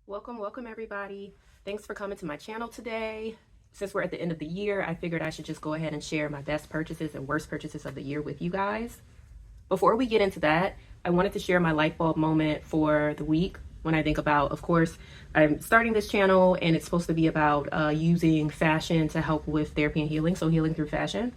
Welcome everybody. Thanks for coming to my channel today. Since we're at the end of the year, I figured I should just go ahead and share my best purchases and worst purchases of the year with you guys. Before we get into that, I wanted to share my light bulb moment for the week when I think about, of course, I'm starting this channel and it's supposed to be about using fashion to help with therapy and healing, so healing through fashion.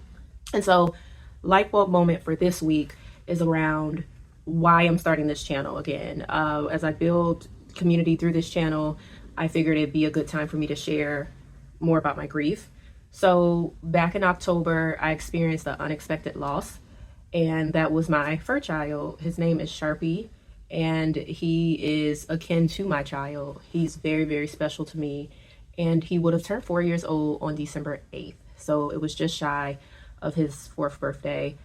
And so light bulb moment for this week is around why I'm starting this channel again. As I build community through this channel, I figured it'd be a good time for me to share more about my grief. So back in October, I experienced an unexpected loss, and that was my fur child. His name is Sharpie, and he is akin to my child. He's very, very special to me, and he would have turned 4 years old on December 8th. So it was just shy of his 4th birthday.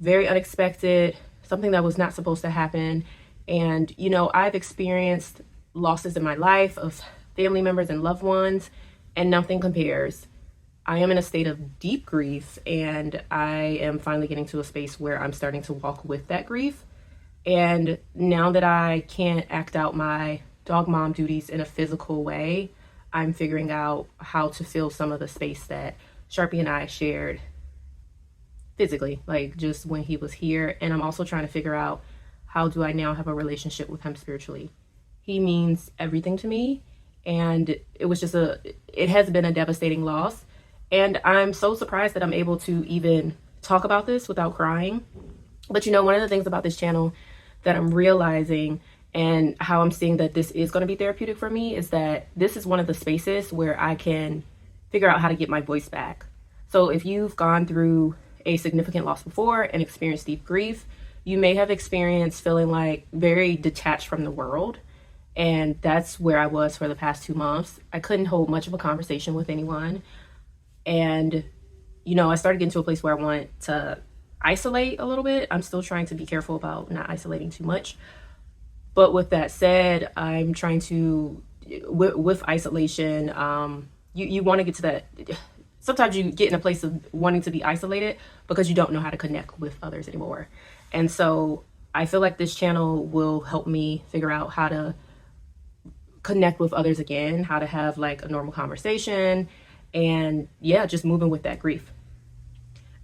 Very unexpected, something that was not supposed to happen. And, you know, I've experienced losses in my life of family members and loved ones, and nothing compares. I am in a state of deep grief, and I am finally getting to a space where I'm starting to walk with that grief. And now that I can't act out my dog mom duties in a physical way, I'm figuring out how to fill some of the space that Sharpie and I shared physically, like just when he was here. And I'm also trying to figure out, how do I now have a relationship with him spiritually? He means everything to me, and it was just it has been a devastating loss. And I'm so surprised that I'm able to even talk about this without crying. But you know, one of the things about this channel that I'm realizing, and how I'm seeing that this is going to be therapeutic for me, is that this is one of the spaces where I can figure out how to get my voice back. So if you've gone through a significant loss before and experienced deep grief, you may have experienced feeling like very detached from the world. And that's where I was for the past 2 months. I couldn't hold much of a conversation with anyone. And, you know, I started getting to a place where I want to isolate a little bit. I'm still trying to be careful about not isolating too much. But with that said, I'm trying to, with isolation, you want to get to that. Sometimes you get in a place of wanting to be isolated because you don't know how to connect with others anymore. And so I feel like this channel will help me figure out how to connect with others again, how to have like a normal conversation, and yeah, just moving with that grief.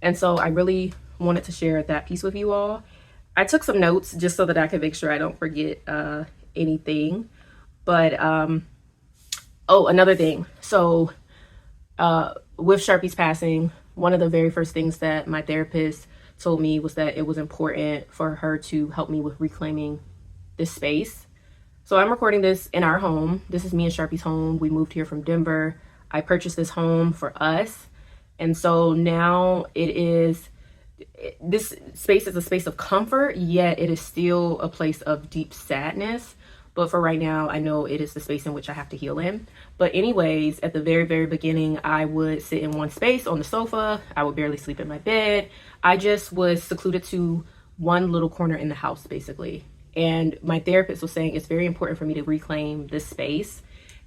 And so I really wanted to share that piece with you all. I took some notes just so that I could make sure I don't forget anything. But oh, another thing. So with Sharpie's passing, one of the very first things that my therapist told me was that it was important for her to help me with reclaiming this space. So I'm recording this in our home. This is me and Sharpie's home. We moved here from Denver. I purchased this home for us. And so now this space is a space of comfort, yet it is still a place of deep sadness. But for right now, I know it is the space in which I have to heal in. But anyways, at the very, very beginning, I would sit in one space on the sofa. I would barely sleep in my bed. I just was secluded to one little corner in the house, basically. And my therapist was saying it's very important for me to reclaim this space,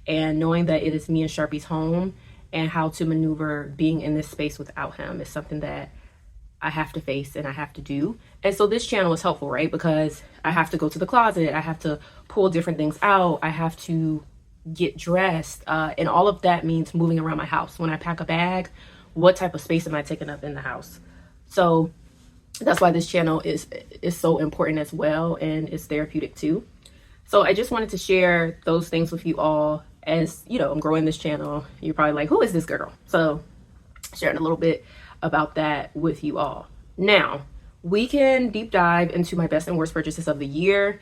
and knowing that it is me and Sharpie's home, and how to maneuver being in this space without him is something that I have to face and I have to do. And so this channel is helpful, right? Because I have to go to the closet, I have to pull different things out, I have to get dressed, and all of that means moving around my house. When I pack a bag, what type of space am I taking up in the house? So that's why this channel is so important as well, and it's therapeutic too. So I just wanted to share those things with you all. As you know, I'm growing this channel. You're probably like, who is this girl? So sharing a little bit about that with you all. Now we can deep dive into my best and worst purchases of the year.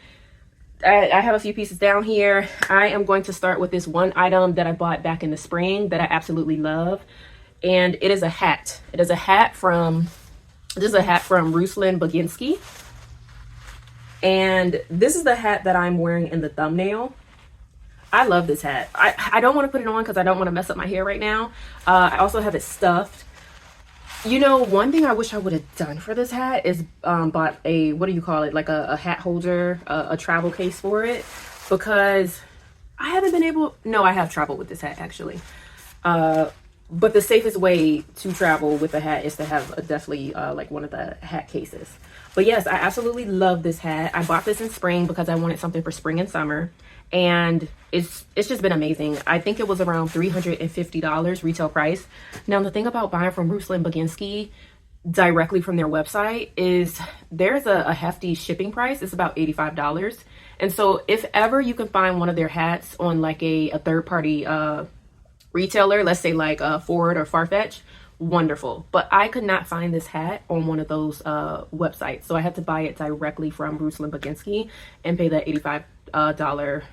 I have a few pieces down here. I am going to start with this one item that I bought back in the spring that I absolutely love, and it is a hat. It is a hat from Ruslan Baginski, and this is the hat that I'm wearing in the thumbnail. I love this hat. I don't want to put it on because I don't want to mess up my hair right now. I also have it stuffed. You know, one thing I wish I would have done for this hat is bought a, what do you call it, like a hat holder, a travel case for it, because I haven't been able, no, I have traveled with this hat actually. But the safest way to travel with a hat is to have definitely like one of the hat cases. But yes, I absolutely love this hat. I bought this in spring because I wanted something for spring and summer. And it's just been amazing. I think it was around $350 retail price. Now, the thing about buying from Ruslan Baginski directly from their website is there's a hefty shipping price. It's about $85. And so if ever you can find one of their hats on like a third party retailer, let's say like Ford or Farfetch, wonderful. But I could not find this hat on one of those websites, so I had to buy it directly from Ruslan Baginski and pay that $85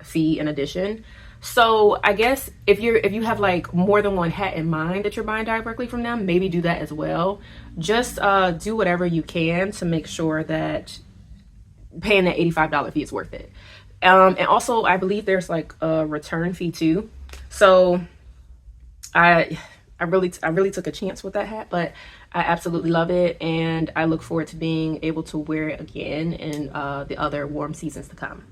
fee in addition. So I guess if you have like more than one hat in mind that you're buying directly from them, maybe do that as well. Just do whatever you can to make sure that paying that $85 fee is worth it. And also, I believe there's like a return fee too. So I really took a chance with that hat, but I absolutely love it, and I look forward to being able to wear it again in the other warm seasons to come.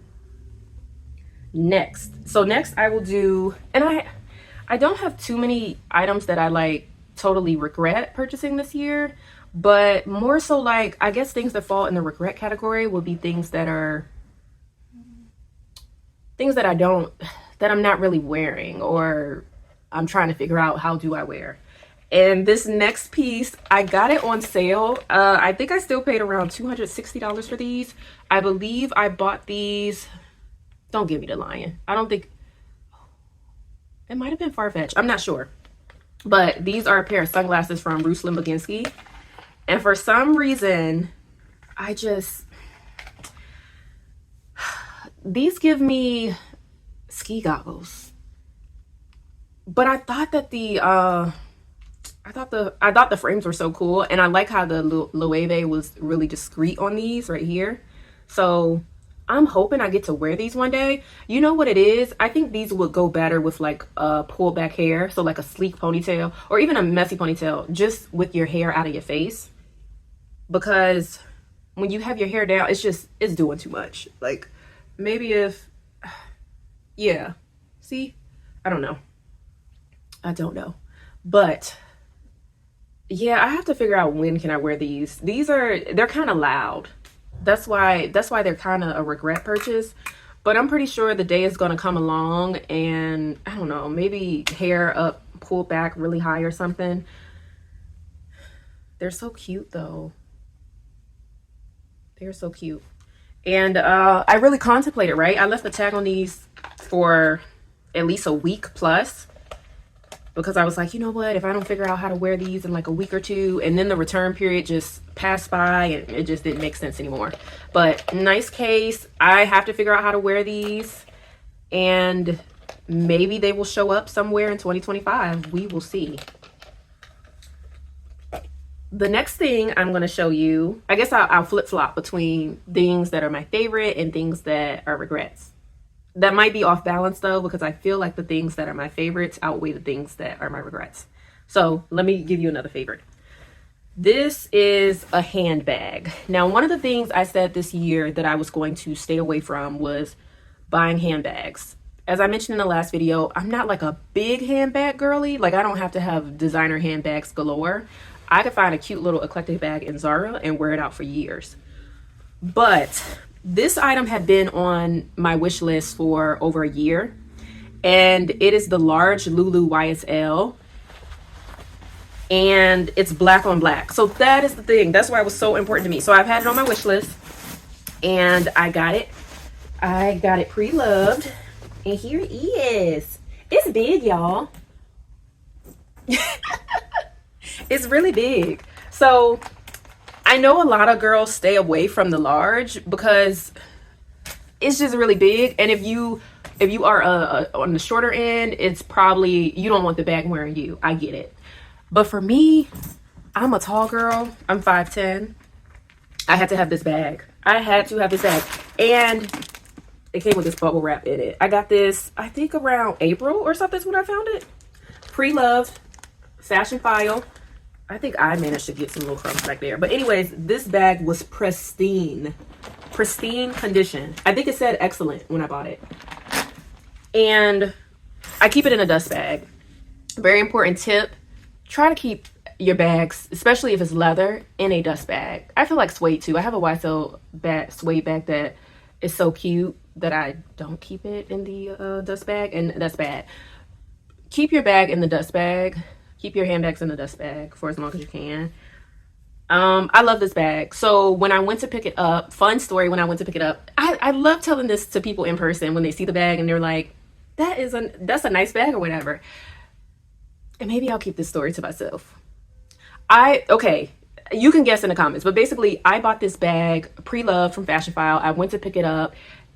Next I will do, and I don't have too many items that I like totally regret purchasing this year, but more so like I guess things that fall in the regret category will be things that I'm not really wearing, or I'm trying to figure out how do I wear. And this next piece, I got it on sale. I think I still paid around $260 for these. I believe I bought these, don't give me the lying, I don't think, it might have been Farfetch, I'm not sure. But these are a pair of sunglasses from Ruslan Baginski. And for some reason, these give me ski goggles. But I thought that I thought the frames were so cool, and I like how the Loewe was really discreet on these right here. So I'm hoping I get to wear these one day. You know what it is? I think these would go better with like pulled back hair, so like a sleek ponytail or even a messy ponytail, just with your hair out of your face. Because when you have your hair down, it's doing too much. Like maybe yeah, see, I don't know. But yeah, I have to figure out when can I wear these. They're kind of loud. That's why they're kind of a regret purchase. But I'm pretty sure the day is going to come along and I don't know, maybe hair up, pulled back really high or something. They're so cute though. They're so cute. And I really contemplated, right? I left the tag on these for at least a week plus, because I was like, you know what, if I don't figure out how to wear these in like a week or two, and then the return period just passed by and it just didn't make sense anymore. But nice case. I have to figure out how to wear these, and maybe they will show up somewhere in 2025. We will see. The next thing I'm going to show you, I guess I'll flip-flop between things that are my favorite and things that are regrets. That might be off balance though, because I feel like the things that are my favorites outweigh the things that are my regrets. So let me give you another favorite. This is a handbag. Now, one of the things I said this year that I was going to stay away from was buying handbags. As I mentioned in the last video, I'm not like a big handbag girly. Like I don't have to have designer handbags galore. I could find a cute little eclectic bag in Zara and wear it out for years. But this item had been on my wish list for over a year, and it is the large Lulu YSL, and it's black on black. So that is the thing. That's why it was so important to me. So I've had it on my wish list, and I got it. I got it pre-loved, and here it is. It's big, y'all. It's really big. So I know a lot of girls stay away from the large because it's just really big. And if you are on the shorter end, it's probably, you don't want the bag wearing you. I get it. But for me, I'm a tall girl. I'm 5'10". I had to have this bag. I had to have this bag. And it came with this bubble wrap in it. I got this, I think around April or something is when I found it. Pre-loved, fashion file. I think I managed to get some little crumbs back there. But anyways, this bag was pristine condition. I think it said excellent when I bought it. And I keep it in a dust bag. Very important tip. Try to keep your bags, especially if it's leather, in a dust bag. I feel like suede too. I have a YSL suede bag that is so cute that I don't keep it in the dust bag, and that's bad. Keep your bag in the dust bag. Keep your handbags in the dust bag for as long as you can. I love this bag. So when I went to pick it up, fun story, when I went to pick it up, I love telling this to people in person when they see the bag and they're like, that's a nice bag or whatever. And maybe I'll keep this story to myself. Okay, you can guess in the comments, but basically I bought this bag pre-loved from Fashion File. I went to pick it up.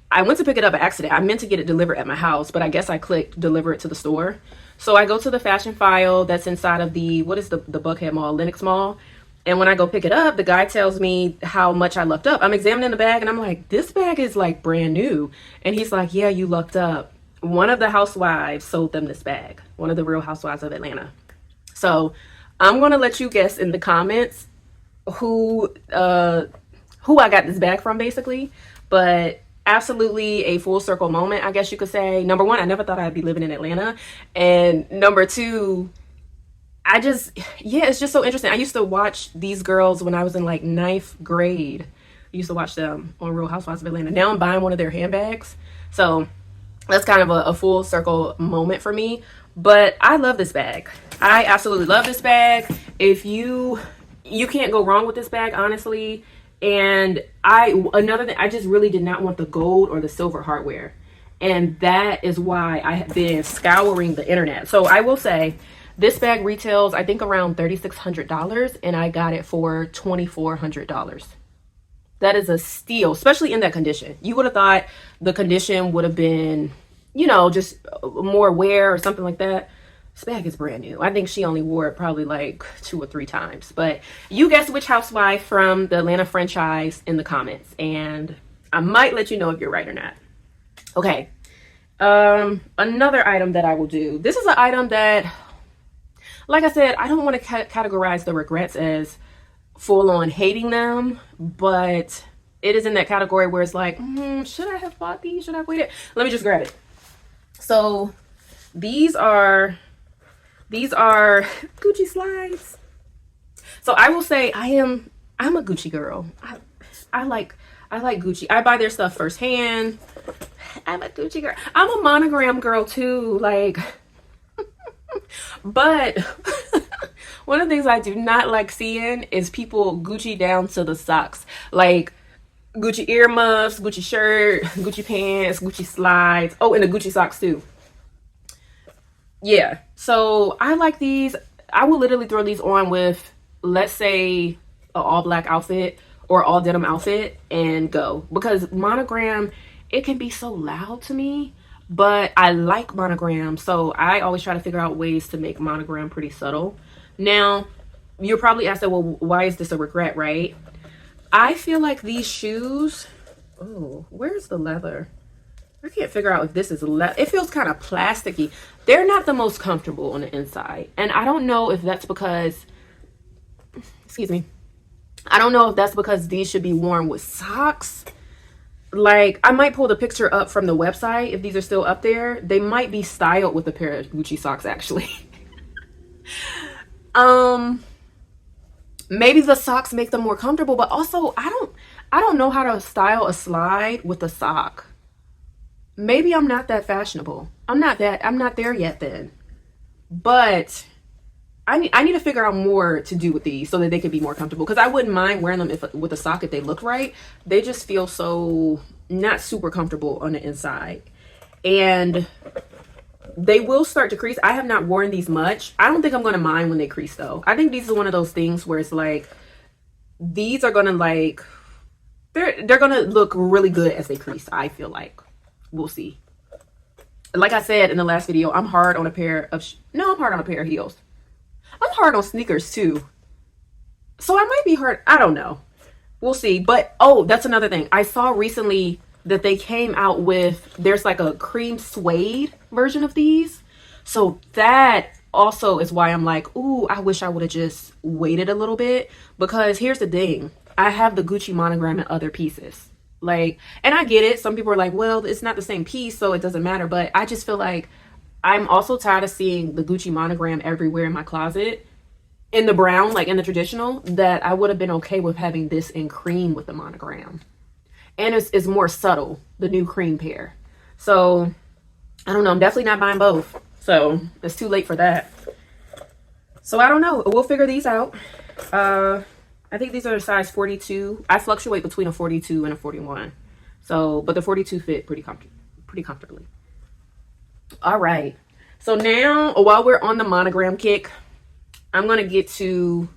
I went to pick it up by accident. I meant to get it delivered at my house, but I guess I clicked deliver it to the store. So I go to the Fashion File that's inside of the Buckhead Mall, Lenox Mall. And when I go pick it up, the guy tells me how much I lucked up. I'm examining the bag and I'm like, this bag is like brand new. And he's like, yeah, you lucked up. One of the housewives sold them this bag. One of the Real Housewives of Atlanta. So I'm going to let you guess in the comments who I got this bag from, basically. But absolutely a full circle moment, I guess you could say. Number one, I never thought I'd be living in Atlanta. And number two, it's just so interesting. I used to watch these girls when I was in like 9th grade. I used to watch them on Real Housewives of Atlanta. Now I'm buying one of their handbags. So that's kind of a full circle moment for me. But I love this bag. I absolutely love this bag. If you can't go wrong with this bag, honestly. And another thing, I just really did not want the gold or the silver hardware. And that is why I have been scouring the internet. So I will say, this bag retails, I think, around $3,600, and I got it for $2,400. That is a steal, especially in that condition. You would have thought the condition would have been, just more wear or something like that. This bag is brand new. I think she only wore it probably like 2 or 3 times. But you guess which housewife from the Atlanta franchise in the comments, and I might let you know if you're right or not. Okay. Another item that I will do. This is an item that, like I said, I don't want to categorize the regrets as full on hating them, but it is in that category where it's like, should I have bought these? Should I have waited? Let me just grab it. So these are Gucci slides. So I will say I'm a Gucci girl. I like Gucci. I buy their stuff firsthand. I'm a Gucci girl. I'm a monogram girl too. Like, but one of the things I do not like seeing is people Gucci down to the socks. Like Gucci earmuffs, Gucci shirt, Gucci pants, Gucci slides. Oh, and the Gucci socks too. Yeah. So I like these. I will literally throw these on with, let's say, an all black outfit or all denim outfit and go. Because monogram, it can be so loud to me. But I like monogram, so I always try to figure out ways to make monogram pretty subtle. Now, you're probably asking, well, why is this a regret, right? I feel like these shoes, oh, where's the leather? I can't figure out if this is leather. It feels kind of plasticky. They're not the most comfortable on the inside. And I don't know if that's because, excuse me, I don't know if that's because these should be worn with socks. Like, I might pull the picture up from the website if these are still up there. They might be styled with a pair of Gucci socks, actually. Maybe the socks make them more comfortable, but also I don't know how to style a slide with a sock. Maybe I'm not that fashionable. I'm not there yet then. But I need to figure out more to do with these so that they can be more comfortable. Because I wouldn't mind wearing them with a sock if they look right. They just feel so not super comfortable on the inside. And they will start to crease. I have not worn these much. I don't think I'm going to mind when they crease though. I think these are one of those things where it's like, these are going to like, they're going to look really good as they crease, I feel like. We'll see. Like I said in the last video, I'm hard on a pair of heels. I'm hard on sneakers too. So I might be hard. I don't know. We'll see. But, oh, that's another thing. I saw recently that they came out with, there's like a cream suede version of these. So that also is why I'm like, ooh, I wish I would have just waited a little bit. Because here's the thing. I have the Gucci monogram in other pieces. Like, and I get it. Some people are like, well, it's not the same piece, so it doesn't matter. But I just feel like I'm also tired of seeing the Gucci monogram everywhere in my closet in the brown, like in the traditional, that I would have been okay with having this in cream with the monogram. And it's more subtle, the new cream pair. So I don't know, I'm definitely not buying both. So it's too late for that. So I don't know, we'll figure these out. I think these are a size 42. I fluctuate between a 42 and a 41. So, but the 42 fit pretty comfortably. All right. So now, while we're on the monogram kick, I'm going to get to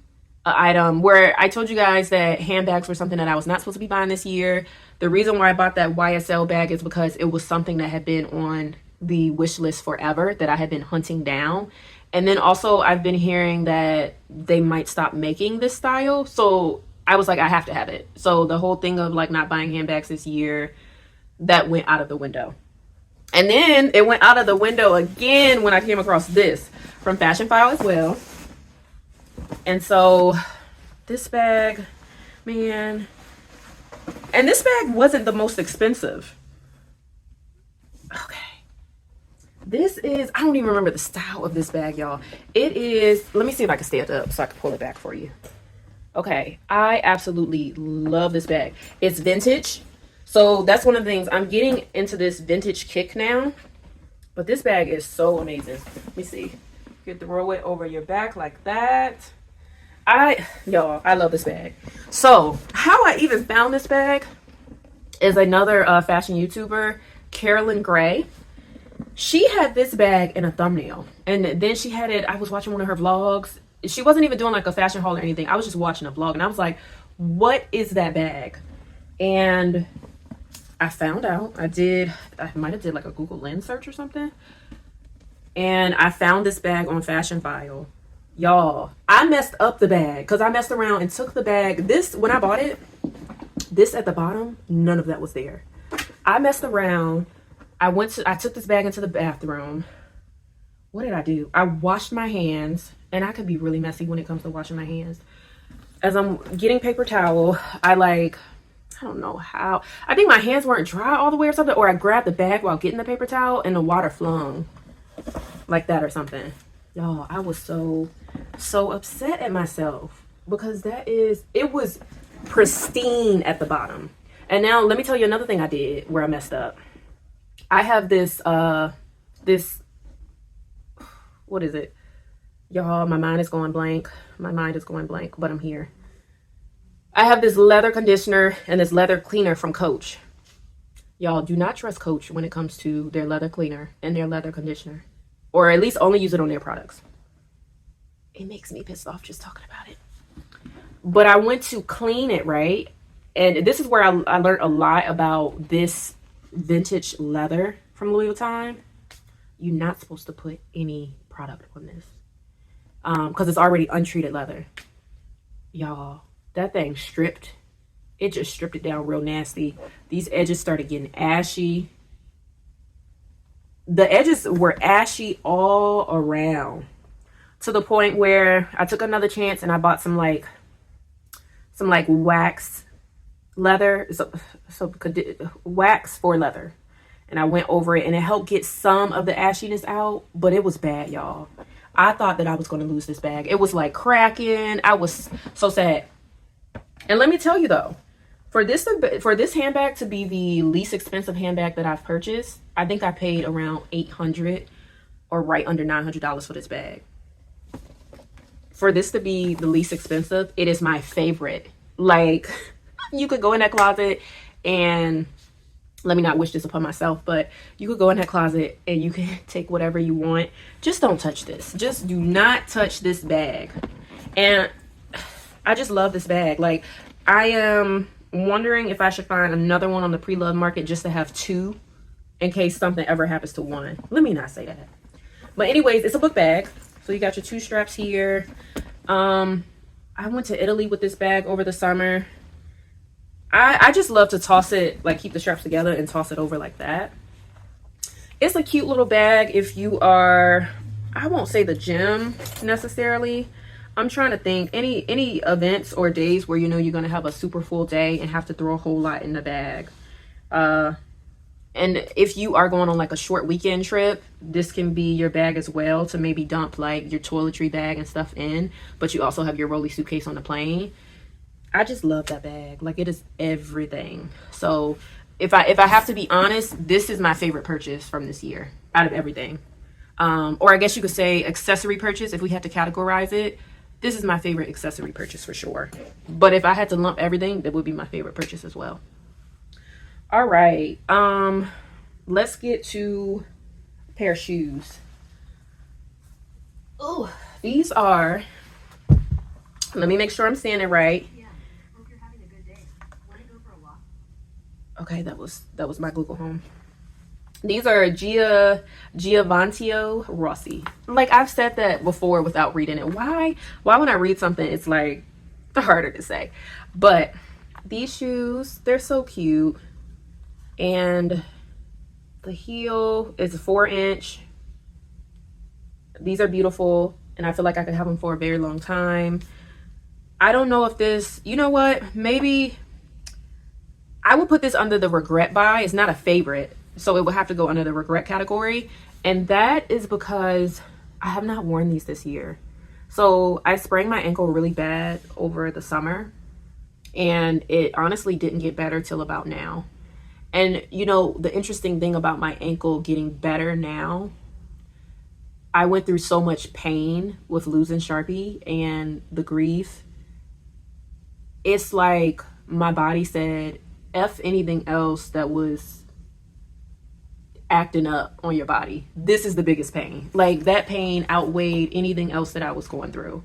an item where I told you guys that handbags were something that I was not supposed to be buying this year. The reason why I bought that YSL bag is because it was something that had been on the wish list forever, that I had been hunting down. And then also I've been hearing that they might stop making this style. So I was like, I have to have it. So the whole thing of like not buying handbags this year, that went out of the window. And then it went out of the window again when I came across this from Fashion File as well. And so this bag, man, and this bag wasn't the most expensive. Okay. This is, I don't even remember the style of this bag, y'all. It is, let me see if I can stand up so I can pull it back for you. Okay, I absolutely love this bag. It's vintage. So that's one of the things, I'm getting into this vintage kick now. But this bag is so amazing. Let me see. You can throw it over your back like that. Y'all, I love this bag. So how I even found this bag is another fashion YouTuber, Carolyn Gray. She had this bag in a thumbnail, and then she had it, I was watching one of her vlogs. She wasn't even doing like a fashion haul or anything. I was just watching a vlog, and I was like, what is that bag? And I found out. I might have did like a Google Lens search or something, and I found this bag on Fashion File. Y'all, I messed up the bag because I messed around and took the bag. This, when I bought it, this at the bottom, none of that was there. I messed around. I took this bag into the bathroom. What did I do? I washed my hands, and I could be really messy when it comes to washing my hands. As I'm getting paper towel, I don't know how. I think my hands weren't dry all the way or something, or I grabbed the bag while getting the paper towel and the water flung like that or something. Y'all, I was so upset at myself because it was pristine at the bottom. And now let me tell you another thing I did where I messed up. I have this, what is it? Y'all, my mind is going blank. My mind is going blank, but I'm here. I have this leather conditioner and this leather cleaner from Coach. Y'all, do not trust Coach when it comes to their leather cleaner and their leather conditioner. Or at least only use it on their products. It makes me pissed off just talking about it. But I went to clean it, right? And this is where I learned a lot about this vintage leather from Louis Vuitton. You're not supposed to put any product on this because it's already untreated leather. Y'all, that thing stripped. It just stripped it down real nasty. These edges started getting ashy. The edges were ashy all around to the point where I took another chance and I bought some wax leather, so wax for leather, and I went over it and it helped get some of the ashiness out, but it was bad, y'all. I thought that I was going to lose this bag. It was like cracking. I was so sad. And let me tell you though, for this handbag to be the least expensive handbag that I've purchased, I think I paid around $800 or right under $900 for this bag. For this to be the least expensive, it is my favorite. Like, you could go in that closet and, let me not wish this upon myself, but you could go in that closet and you can take whatever you want. Just don't touch this. Just do not touch this bag. And I just love this bag. Like, I am wondering if I should find another one on the pre-loved market just to have two in case something ever happens to one. Let me not say that. But anyways, it's a book bag. So you got your two straps here. I went to Italy with this bag over the summer. I just love to toss it, like keep the straps together and toss it over like that. It's a cute little bag if you are, I won't say the gym necessarily. I'm trying to think any events or days where you know you're going to have a super full day and have to throw a whole lot in the bag. And if you are going on like a short weekend trip, this can be your bag as well, to maybe dump like your toiletry bag and stuff in, but you also have your rolly suitcase on the plane. I just love that bag. Like, it is everything. So if I have to be honest, this is my favorite purchase from this year out of everything. Or I guess you could say accessory purchase if we had to categorize it. This is my favorite accessory purchase for sure. But if I had to lump everything, that would be my favorite purchase as well. All right. Let's get to a pair of shoes. Oh, these are, let me make sure I'm saying it right. Okay, that was my Google Home. These are Giovantio Rossi. Like, I've said that before without reading it. Why when I read something, it's like harder to say. But these shoes, they're so cute. And the heel is a 4-inch. These are beautiful. And I feel like I could have them for a very long time. I don't know if this, you know what? Maybe I would put this under the regret buy. It's not a favorite, so it would have to go under the regret category. And that is because I have not worn these this year. So I sprained my ankle really bad over the summer, and it honestly didn't get better till about now. And you know, the interesting thing about my ankle getting better now, I went through so much pain with losing Sharpie and the grief. It's like my body said, F anything else that was acting up on your body. This is the biggest pain. Like, that pain outweighed anything else that I was going through.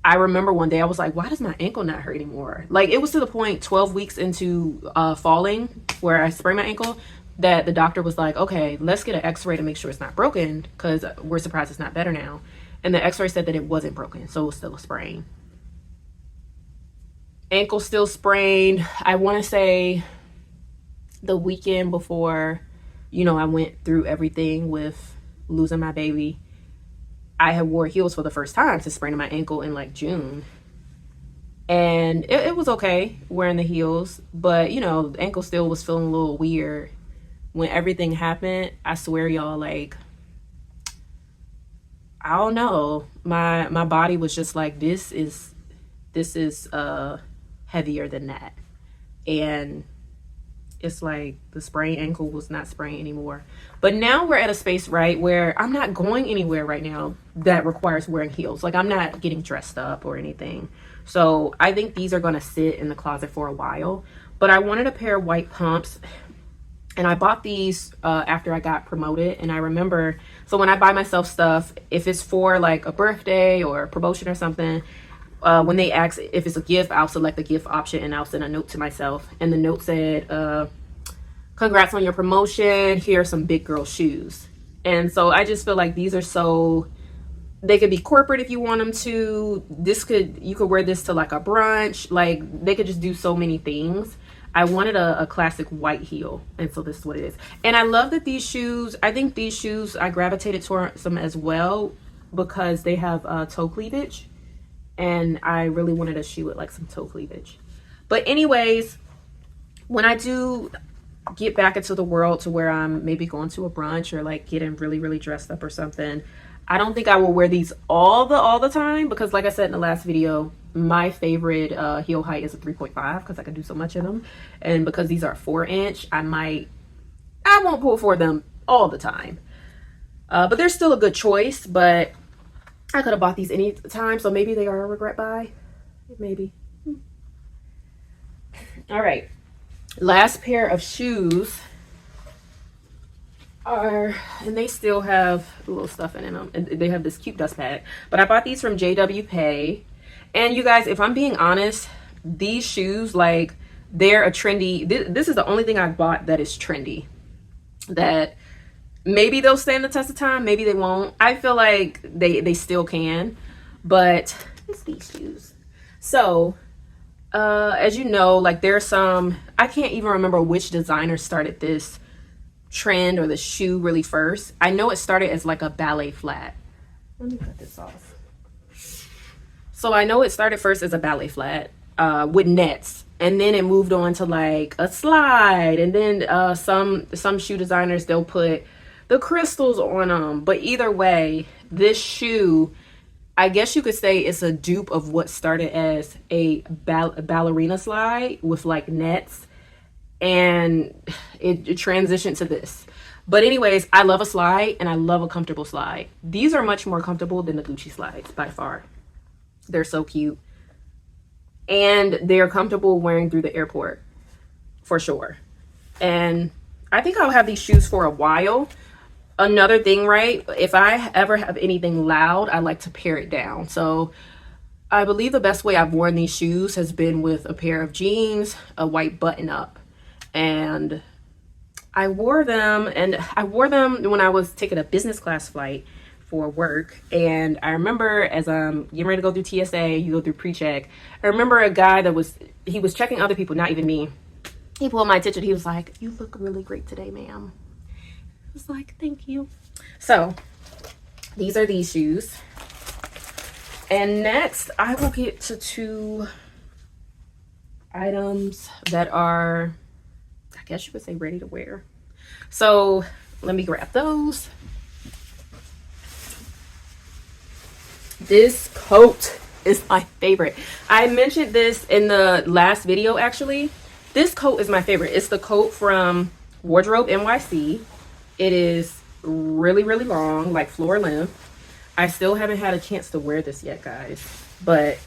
I remember one day I was like, why does my ankle not hurt anymore? Like, it was to the point 12 weeks into falling, where I sprained my ankle, that the doctor was like, okay, let's get an x-ray to make sure it's not broken, because we're surprised it's not better now. And the x-ray said that it wasn't broken, so it was still a sprain. Ankle still sprained. I want to say the weekend before, you know, I went through everything with losing my baby, I had wore heels for the first time to spraining my ankle in like June. And it was okay wearing the heels, but you know, the ankle still was feeling a little weird. When everything happened, I swear y'all, like, I don't know, my body was just like, this is heavier than that. And it's like the sprained ankle was not sprained anymore. But now we're at a space, right, where I'm not going anywhere right now that requires wearing heels. Like, I'm not getting dressed up or anything. So I think these are going to sit in the closet for a while. But I wanted a pair of white pumps, and I bought these after I got promoted. And I remember, so when I buy myself stuff, if it's for like a birthday or a promotion or something, when they ask if it's a gift, I'll select the gift option and I'll send a note to myself. And the note said, congrats on your promotion. Here are some big girl shoes. And so I just feel like these are so, they could be corporate if you want them to. You could wear this to like a brunch. Like, they could just do so many things. I wanted a classic white heel, and so this is what it is. And I love that these shoes, I think these shoes, I gravitated towards them as well because they have toe cleavage. And I really wanted a shoe with like some toe cleavage. But anyways, when I do get back into the world to where I'm maybe going to a brunch or like getting really, really dressed up or something, I don't think I will wear these all the time, because like I said in the last video, my favorite heel height is a 3.5 because I can do so much in them. And because these are 4-inch, I won't pull for them all the time. But they're still a good choice, but I could have bought these any time, so maybe they are a regret buy. Maybe. All right. Last pair of shoes are, and they still have a little stuff in them. And they have this cute dust bag. But I bought these from JW Pay. And you guys, if I'm being honest, these shoes, like, they're a trendy. This is the only thing I bought that is trendy. That maybe they'll stand the test of time, maybe they won't. I feel like they still can, but it's these shoes. So, as you know, like, there's some, I can't even remember which designer started this trend or the shoe really first. I know it started as like a ballet flat. Let me cut this off. So I know it started first as a ballet flat with nets. and then it moved on to like a slide, and then some shoe designers, they'll put the crystals on them. But either way, this shoe, I guess you could say it's a dupe of what started as a ballerina slide with like nets, and it transitioned to this. But anyways, I love a slide and I love a comfortable slide. These are much more comfortable than the Gucci slides by far. They're so cute. And they're comfortable wearing through the airport for sure. And I think I'll have these shoes for a while. Another thing, right? If I ever have anything loud, I like to pare it down. So I believe the best way I've worn these shoes has been with a pair of jeans, a white button up. And I wore them when I was taking a business class flight for work. And I remember as I'm getting ready to go through TSA, you go through pre-check. I remember a guy he was checking other people, not even me. He pulled my attention. He was like, "You look really great today, ma'am." I was like, "Thank you." So these are these shoes. And next I will get to two items that are, I guess you would say, ready to wear. So let me grab those. This coat is my favorite. I mentioned this in the last video actually. This coat is my favorite. It's the coat from Wardrobe NYC. It is really, really long, like floor length. I still haven't had a chance to wear this yet, guys. But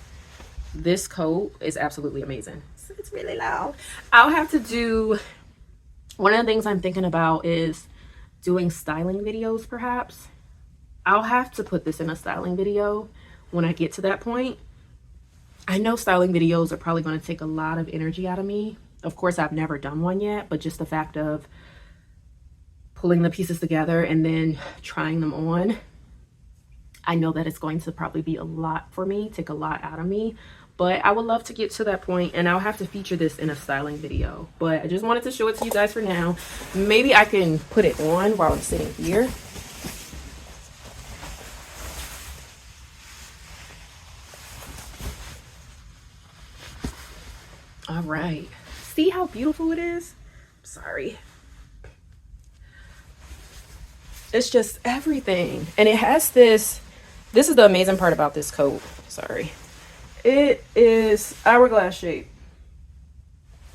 this coat is absolutely amazing. It's really loud. I'll have to do, one of the things I'm thinking about is doing styling videos perhaps. I'll have to put this in a styling video when I get to that point. I know styling videos are probably going to take a lot of energy out of me. Of course, I've never done one yet, but just the fact of pulling the pieces together and then trying them on, I know that it's going to probably be a lot for me, take a lot out of me. But I would love to get to that point, and I'll have to feature this in a styling video. But I just wanted to show it to you guys for now. Maybe I can put it on while I'm sitting here. All right. See how beautiful it is? Sorry. It's just everything. And it has this is the amazing part about this coat. Sorry. It is hourglass shape.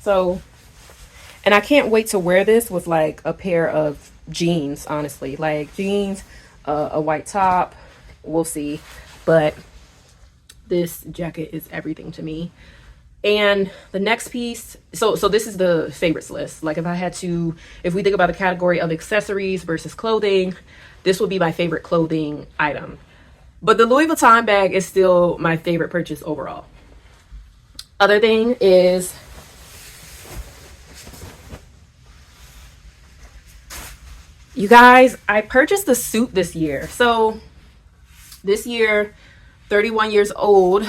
So, and I can't wait to wear this with like a pair of jeans, honestly. Like jeans, a white top, we'll see. But this jacket is everything to me. And the next piece, so this is the favorites list. Like if we think about a category of accessories versus clothing, this would be my favorite clothing item. But the Louis Vuitton bag is still my favorite purchase overall. Other thing is, you guys, I purchased the suit this year. So this year, 31 years old.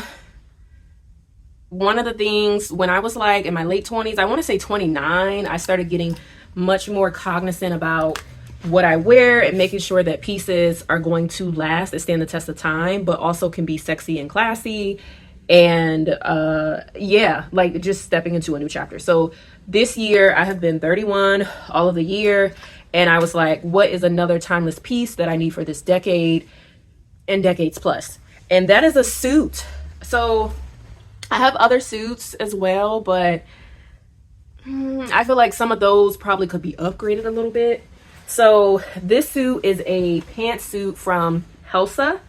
One of the things when I was like in my late 20s, I want to say 29, I started getting much more cognizant about what I wear and making sure that pieces are going to last and stand the test of time, but also can be sexy and classy. And yeah, like just stepping into a new chapter. So this year I have been 31 all of the year. And I was like, what is another timeless piece that I need for this decade and decades plus? And that is a suit. So I have other suits as well, but I feel like some of those probably could be upgraded a little bit. So this suit is a pantsuit from Helsa,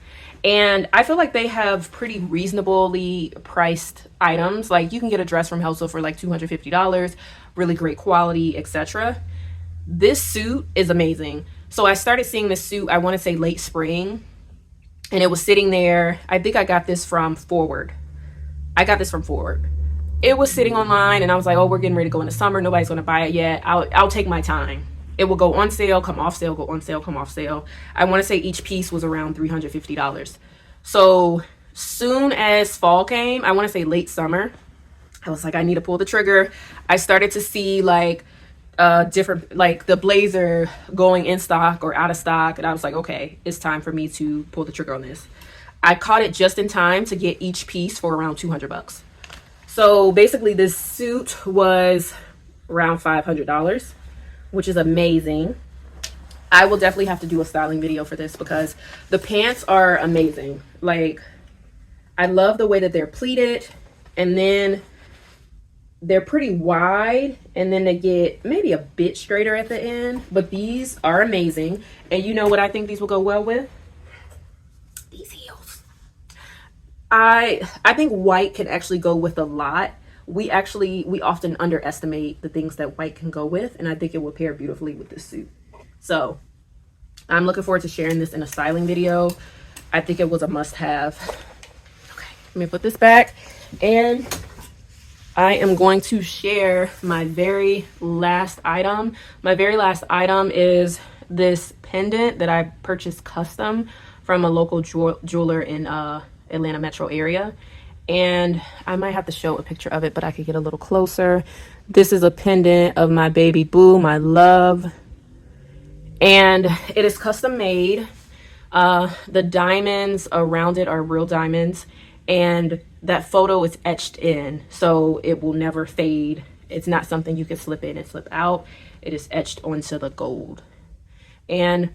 and I feel like they have pretty reasonably priced items. Like you can get a dress from Helsa for like $250, really great quality, etc. This suit is amazing. So I started seeing this suit, I want to say late spring, and it was sitting there. I think I got this from Forward. It was sitting online, and I was like, oh, we're getting ready to go into summer. Nobody's going to buy it yet. I'll take my time. It will go on sale, come off sale, go on sale, come off sale. I want to say each piece was around $350. So soon as fall came, I want to say late summer, I was like, I need to pull the trigger. I started to see like different, like the blazer going in stock or out of stock. And I was like, okay, it's time for me to pull the trigger on this. I caught it just in time to get each piece for around $200. So basically this suit was around $500, which is amazing. I will definitely have to do a styling video for this because the pants are amazing. Like, I love the way that they're pleated, and then they're pretty wide, and then they get maybe a bit straighter at the end, but these are amazing. And you know what I think these will go well with? These heels. I think white can actually go with a lot. We often underestimate the things that white can go with, and I think it will pair beautifully with this suit. So I'm looking forward to sharing this in a styling video. I think it was a must-have. Okay, let me put this back, and I am going to share my very last item. My very last item is this pendant that I purchased custom from a local jeweler in Atlanta metro area. And I might have to show a picture of it, but I could get a little closer. This is a pendant of my baby boo, my love. And it is custom made. The diamonds around it are real diamonds, and that photo is etched in, so it will never fade. It's not something you can slip in and slip out. It is etched onto the gold. And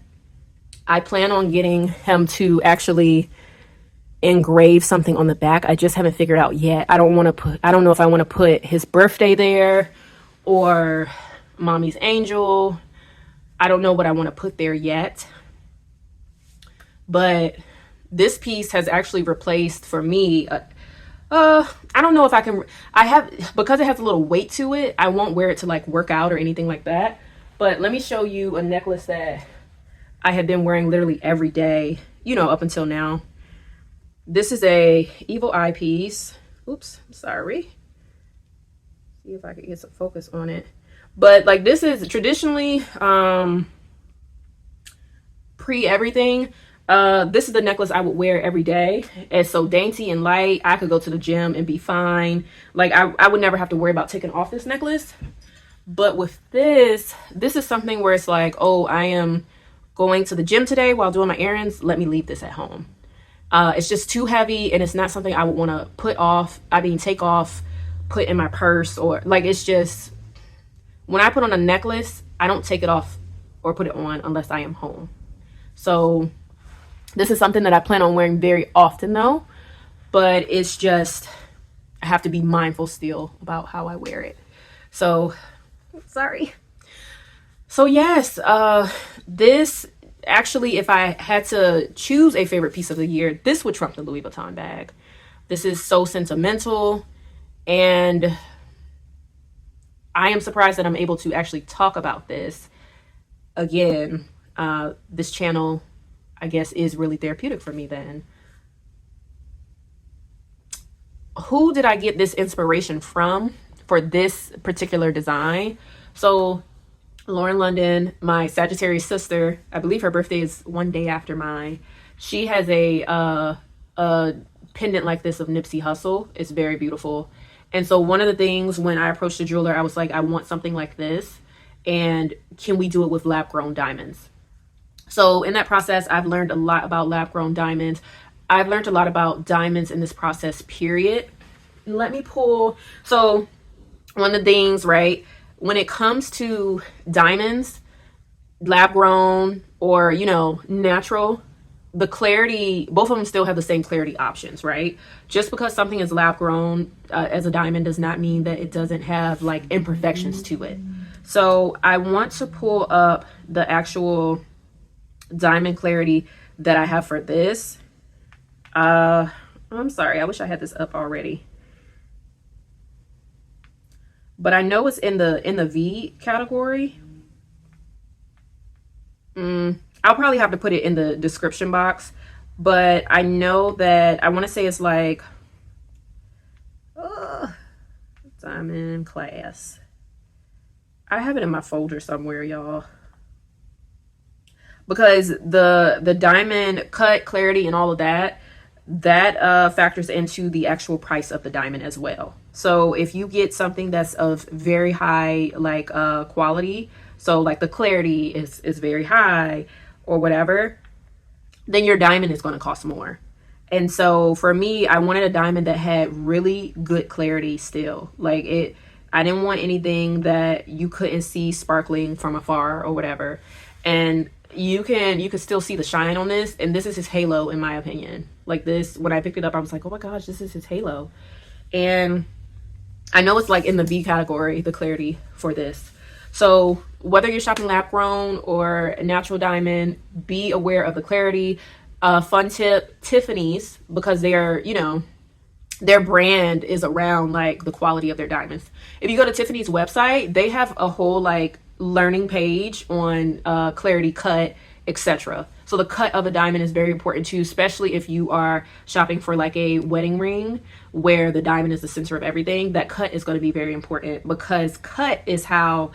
I plan on getting him to actually engrave something on the back. I just haven't figured out yet. I don't know if I want to put his birthday there or mommy's angel. I don't know what I want to put there yet. But this piece has actually replaced for me. I don't know if I can. Because it has a little weight to it, I won't wear it to like work out or anything like that. But let me show you a necklace that I have been wearing literally every day, you know, up until now. This is a evil eye piece. Oops, sorry. See if I can get some focus on it. But like, this is traditionally pre-everything. This is the necklace I would wear every day. It's so dainty and light. I could go to the gym and be fine. Like, I would never have to worry about taking off this necklace. But with this is something where it's like, oh, I am going to the gym today while doing my errands. Let me leave this at home. It's just too heavy, and it's not something I would want to take off, put in my purse, or like, it's just, when I put on a necklace, I don't take it off or put it on unless I am home. So this is something that I plan on wearing very often though, but it's just, I have to be mindful still about how I wear it. So, sorry. So yes, this actually, if I had to choose a favorite piece of the year, this would trump the Louis Vuitton bag. This is so sentimental, and I am surprised that I'm able to actually talk about this. Again, this channel, I guess, is really therapeutic for me then. Who did I get this inspiration from for this particular design? So Lauren London, my Sagittarius sister, I believe her birthday is one day after mine. She has a pendant like this of Nipsey Hussle. It's very beautiful. And so one of the things when I approached the jeweler, I was like, I want something like this. And can we do it with lab-grown diamonds? So in that process, I've learned a lot about lab-grown diamonds. I've learned a lot about diamonds in this process, period. Let me pull. So one of the things, right, when it comes to diamonds, lab-grown or, you know, natural, the clarity, both of them still have the same clarity options, right? Just because something is lab-grown as a diamond does not mean that it doesn't have like imperfections to it. So I want to pull up the actual diamond clarity that I have for this. I'm sorry, I wish I had this up already. But I know it's in the V category. I'll probably have to put it in the description box, but I know that I want to say it's like diamond class. I have it in my folder somewhere, y'all, because the diamond cut, clarity, and all of that factors into the actual price of the diamond as well. So if you get something that's of very high like quality, so like the clarity is very high or whatever, then your diamond is going to cost more. And so for me, I wanted a diamond that had really good clarity still. Like I didn't want anything that you couldn't see sparkling from afar or whatever. And you can still see the shine on this, and this is his halo in my opinion. Like this, when I picked it up, I was like, oh my gosh, this is his halo. And I know it's like in the V category, the clarity for this. So whether you're shopping lab grown or natural diamond, be aware of the clarity. Fun tip, Tiffany's, because they are, you know, their brand is around like the quality of their diamonds. If you go to Tiffany's website, they have a whole like learning page on clarity, cut, etc. So the cut of a diamond is very important too, especially if you are shopping for like a wedding ring where the diamond is the center of everything. That cut is going to be very important because cut is how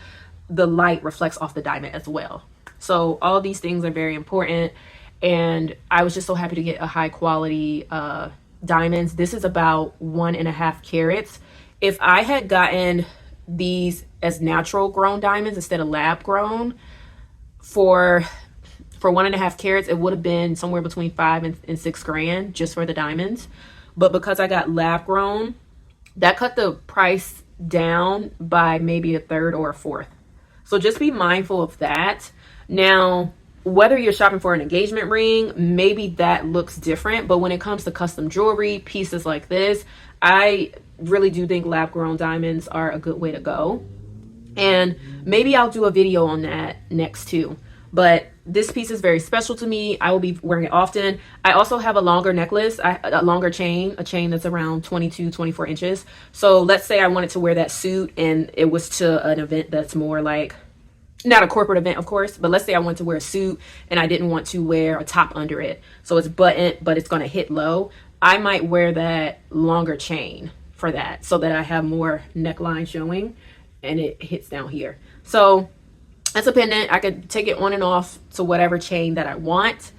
the light reflects off the diamond as well. So all these things are very important, and I was just so happy to get a high quality diamonds. This is about 1.5 carats. If I had gotten these as natural grown diamonds instead of lab grown for 1.5 carats, it would have been somewhere between 5 and 6 grand just for the diamonds. But because I got lab grown, that cut the price down by maybe a third or a fourth. So just be mindful of that. Now, whether you're shopping for an engagement ring, maybe that looks different. But when it comes to custom jewelry, pieces like this, I really do think lab grown diamonds are a good way to go. And maybe I'll do a video on that next too. But this piece is very special to me. I will be wearing it often. I also have a longer necklace, a longer chain, a chain that's around 22, 24 inches. So let's say I wanted to wear that suit and it was to an event that's more like, not a corporate event, of course, but let's say I want to wear a suit and I didn't want to wear a top under it. So it's buttoned, but it's going to hit low. I might wear that longer chain for that so that I have more neckline showing and it hits down here. So that's a pendant. I could take it on and off to whatever chain that I want,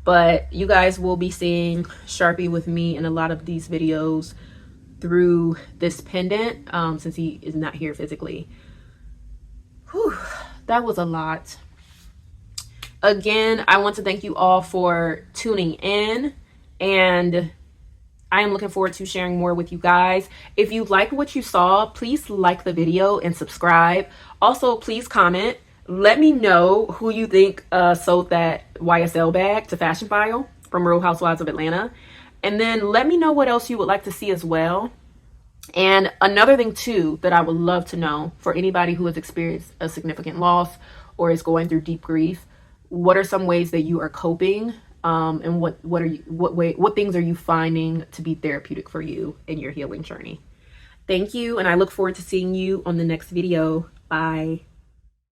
but you guys will be seeing Sharpie with me in a lot of these videos through this pendant since he is not here physically. Whew. That was a lot. Again, I want to thank you all for tuning in, and I am looking forward to sharing more with you guys. If you liked what you saw, please like the video and subscribe. Also, please comment. Let me know who you think sold that YSL bag to Fashion File from Real Housewives of Atlanta. And then let me know what else you would like to see as well. And another thing too that I would love to know for anybody who has experienced a significant loss or is going through deep grief, what are some ways that you are coping, and what things are you finding to be therapeutic for you in your healing journey? Thank you, and I look forward to seeing you on the next video. Bye.